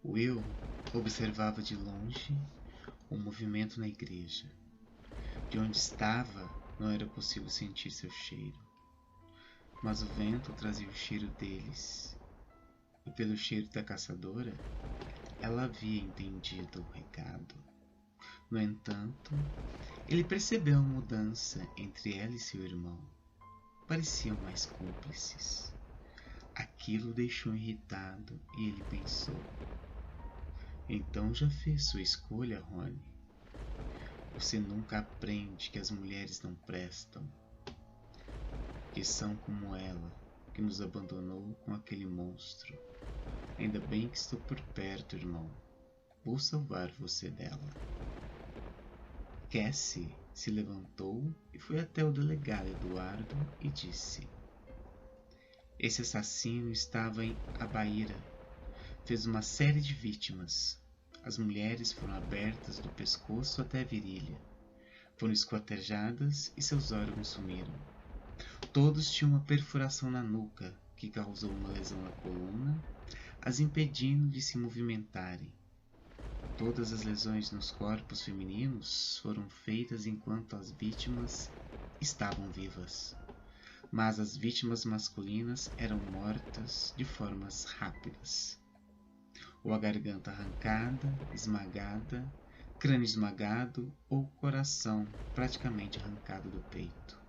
Will observava de longe o movimento na igreja. De onde estava, não era possível sentir seu cheiro, mas o vento trazia o cheiro deles, e pelo cheiro da caçadora, ela havia entendido o recado. No entanto, ele percebeu a mudança entre ela e seu irmão. Pareciam mais cúmplices. Aquilo o deixou irritado e ele pensou: então já fez sua escolha, Rony? Você nunca aprende que as mulheres não prestam, que são como ela, que nos abandonou com aquele monstro. Ainda bem que estou por perto, irmão. Vou salvar você dela. Cassie se levantou e foi até o delegado Eduardo e disse: esse assassino estava em Abaíra. Fez uma série de vítimas. As mulheres foram abertas do pescoço até a virilha. Foram esquartejadas e seus órgãos sumiram. Todos tinham uma perfuração na nuca, que causou uma lesão na coluna, as impedindo de se movimentarem. Todas as lesões nos corpos femininos foram feitas enquanto as vítimas estavam vivas. Mas as vítimas masculinas eram mortas de formas rápidas. Ou a garganta arrancada, esmagada, crânio esmagado ou coração praticamente arrancado do peito.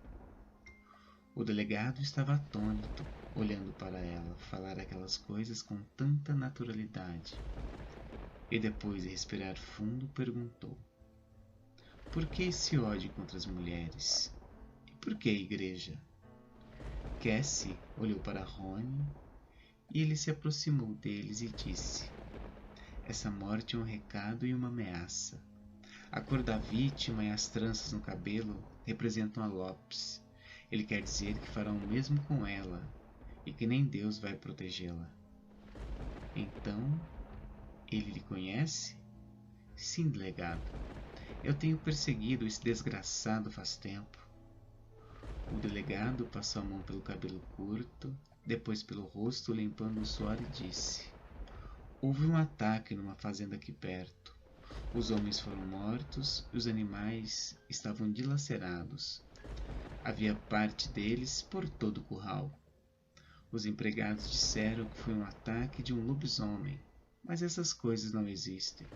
O delegado estava atônito, olhando para ela falar aquelas coisas com tanta naturalidade. E depois de respirar fundo, perguntou: por que esse ódio contra as mulheres? E por que a igreja? Cassie olhou para Rony e ele se aproximou deles e disse: essa morte é um recado e uma ameaça. A cor da vítima e as tranças no cabelo representam a Lopes. Ele quer dizer que fará o mesmo com ela e que nem Deus vai protegê-la. Então, ele lhe conhece? Sim, delegado. Eu tenho perseguido esse desgraçado faz tempo. O delegado passou a mão pelo cabelo curto, depois pelo rosto, limpando o suor, e disse: houve um ataque numa fazenda aqui perto. Os homens foram mortos e os animais estavam dilacerados. Havia parte deles por todo o curral. Os empregados disseram que foi um ataque de um lobisomem, mas essas coisas não existem.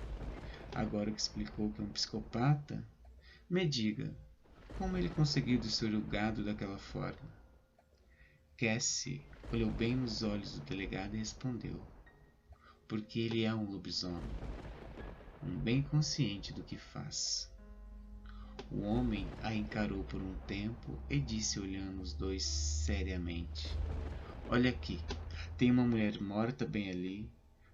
Agora que explicou que é um psicopata, me diga, como ele conseguiu destruir o gado daquela forma? Cassie olhou bem nos olhos do delegado e respondeu: porque ele é um lobisomem, bem consciente do que faz. O homem a encarou por um tempo e disse, olhando os dois seriamente: olha aqui, tem uma mulher morta bem ali,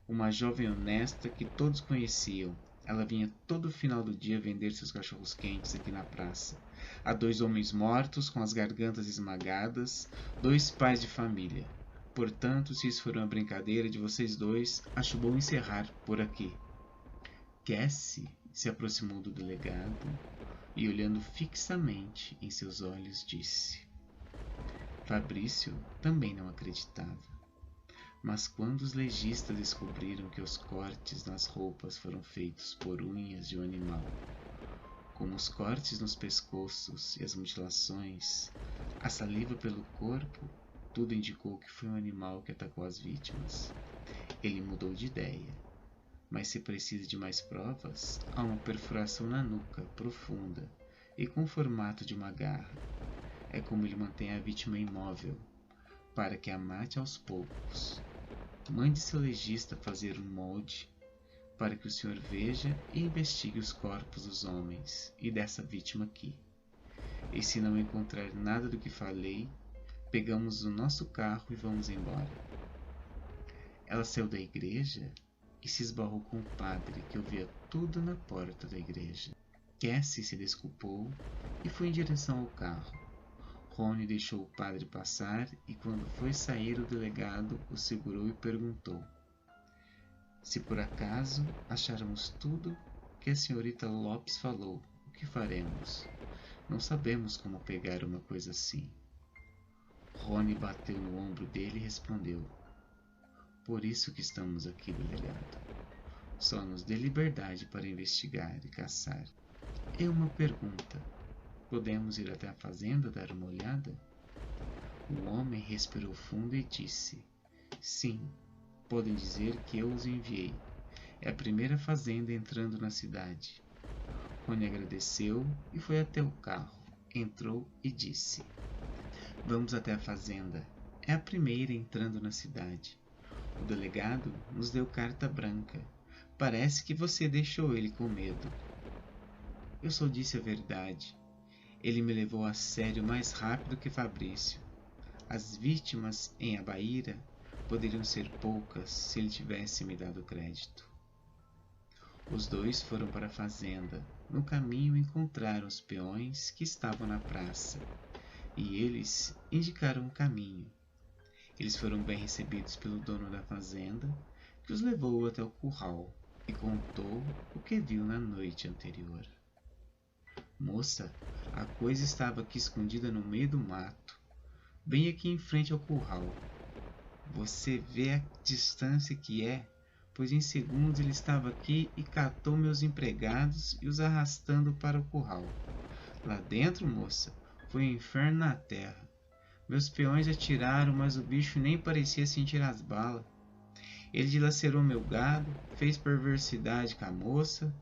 uma jovem honesta que todos conheciam. Ela vinha todo final do dia vender seus cachorros quentes aqui na praça. Há 2 homens mortos com as gargantas esmagadas, 2 pais de família. Portanto, se isso for uma brincadeira de vocês dois, acho bom encerrar por aqui. Cassie se aproximou do delegado e, olhando fixamente em seus olhos, disse: Fabrício também não acreditava. Mas quando os legistas descobriram que os cortes nas roupas foram feitos por unhas de um animal, como os cortes nos pescoços e as mutilações, a saliva pelo corpo, tudo indicou que foi um animal que atacou as vítimas. Ele mudou de ideia. Mas se precisa de mais provas, há uma perfuração na nuca, profunda, e com o formato de uma garra. É como ele mantém a vítima imóvel, para que a mate aos poucos. Mande seu legista fazer um molde, para que o senhor veja e investigue os corpos dos homens e dessa vítima aqui. E se não encontrar nada do que falei, pegamos o nosso carro e vamos embora. Ela saiu da igreja e se esbarrou com o padre, que ouvia tudo na porta da igreja. Cassie se desculpou e foi em direção ao carro. Rony deixou o padre passar e, quando foi sair, o delegado o segurou e perguntou: se por acaso acharmos tudo que a senhorita Lopes falou, o que faremos? Não sabemos como pegar uma coisa assim. Rony bateu no ombro dele e respondeu: por isso que estamos aqui, delegado. Só nos dê liberdade para investigar e caçar. E uma pergunta: podemos ir até a fazenda dar uma olhada? O homem respirou fundo e disse: sim, podem dizer que eu os enviei. É a primeira fazenda entrando na cidade. Rony agradeceu e foi até o carro. Entrou e disse: vamos até a fazenda. É a primeira entrando na cidade. O delegado nos deu carta branca. Parece que você deixou ele com medo. Eu só disse a verdade. Ele me levou a sério mais rápido que Fabrício. As vítimas em Abaíra poderiam ser poucas se ele tivesse me dado crédito. Os dois foram para a fazenda. No caminho encontraram os peões que estavam na praça, e eles indicaram o caminho. Eles foram bem recebidos pelo dono da fazenda, que os levou até o curral e contou o que viu na noite anterior. Moça, a coisa estava aqui escondida no meio do mato, bem aqui em frente ao curral. Você vê a distância que é, pois em segundos ele estava aqui e catou meus empregados e os arrastando para o curral. Lá dentro, moça, foi um inferno na terra. Meus peões atiraram, mas o bicho nem parecia sentir as balas. Ele dilacerou meu gado, fez perversidade com a moça,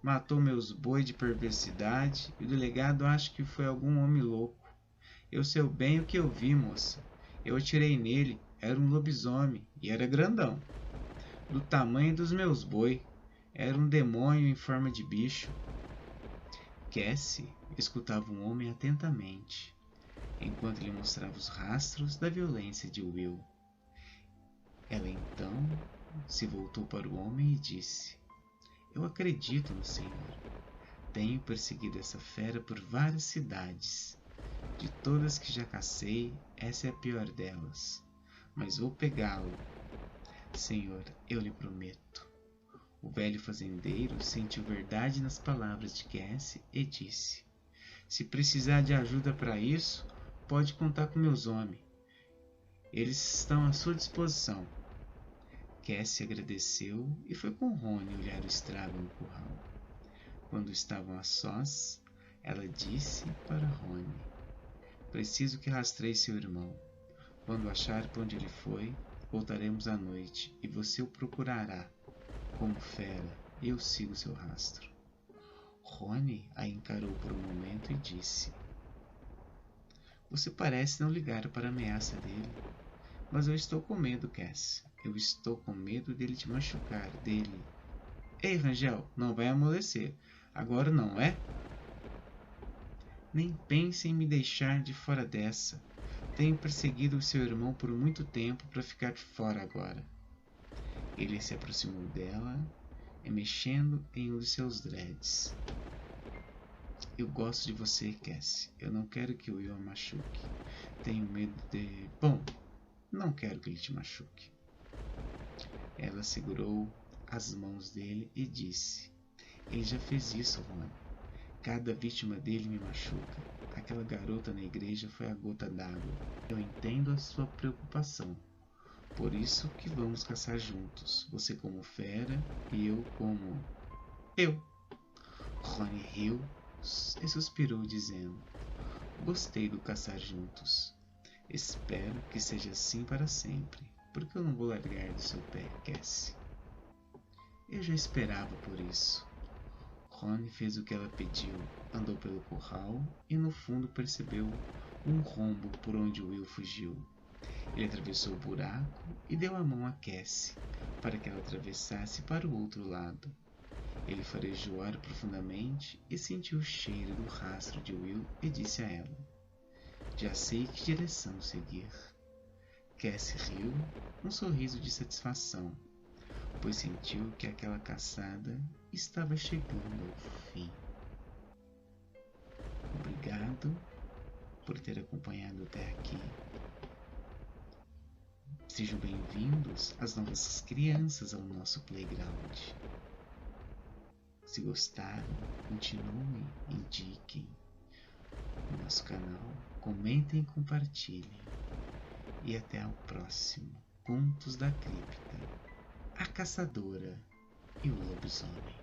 matou meus bois de perversidade, e o delegado acha que foi algum homem louco. Eu sei bem o que eu vi, moça. Eu atirei nele, era um lobisomem, e era grandão, do tamanho dos meus boi. Era um demônio em forma de bicho. Cassie escutava o homem atentamente, enquanto lhe mostrava os rastros da violência de Will. Ela então se voltou para o homem e disse: eu acredito no Senhor. Tenho perseguido essa fera por várias cidades. De todas que já cacei, essa é a pior delas. Mas vou pegá-lo. Senhor, eu lhe prometo. O velho fazendeiro sentiu verdade nas palavras de Cassie e disse: se precisar de ajuda para isso, pode contar com meus homens. Eles estão à sua disposição. Cassie agradeceu e foi com Rony olhar o estrago no curral. Quando estavam a sós, ela disse para Rony: preciso que rastreie seu irmão. Quando achar para onde ele foi, voltaremos à noite e você o procurará. Como fera, eu sigo seu rastro. Rony a encarou por um momento e disse: você parece não ligar para a ameaça dele. Mas eu estou com medo, Cass. Eu estou com medo dele te machucar, dele. Ei, Rangel, não vai amolecer. Agora não é? Nem pense em me deixar de fora dessa. Tenho perseguido o seu irmão por muito tempo para ficar de fora agora. Ele se aproximou dela e mexendo em um de seus dreads. Eu gosto de você, Cassie. Eu não quero que o Will a machuque. Tenho medo de... Bom, não quero que ele te machuque. Ela segurou as mãos dele e disse: ele já fez isso, Rony. Cada vítima dele me machuca. Aquela garota na igreja foi a gota d'água. Eu entendo a sua preocupação. Por isso que vamos caçar juntos. Você como fera e eu como... eu. Rony riu e suspirou dizendo: gostei do caçar juntos. Espero que seja assim para sempre, porque eu não vou largar do seu pé, Cassie. Eu já esperava por isso. Rony fez o que ela pediu, andou pelo curral e no fundo percebeu um rombo por onde Will fugiu. Ele atravessou o buraco e deu a mão a Cassie para que ela atravessasse para o outro lado. Ele farejou o ar profundamente e sentiu o cheiro do rastro de Will e disse a ela: já sei que direção seguir. Cassie riu, um sorriso de satisfação, pois sentiu que aquela caçada estava chegando ao fim. Obrigado por ter acompanhado até aqui. Sejam bem-vindos as novas crianças ao nosso playground. Se gostaram, continuem, indiquem no nosso canal, comentem e compartilhem. E até o próximo Contos da Cripta, a Caçadora. e o lobisomem.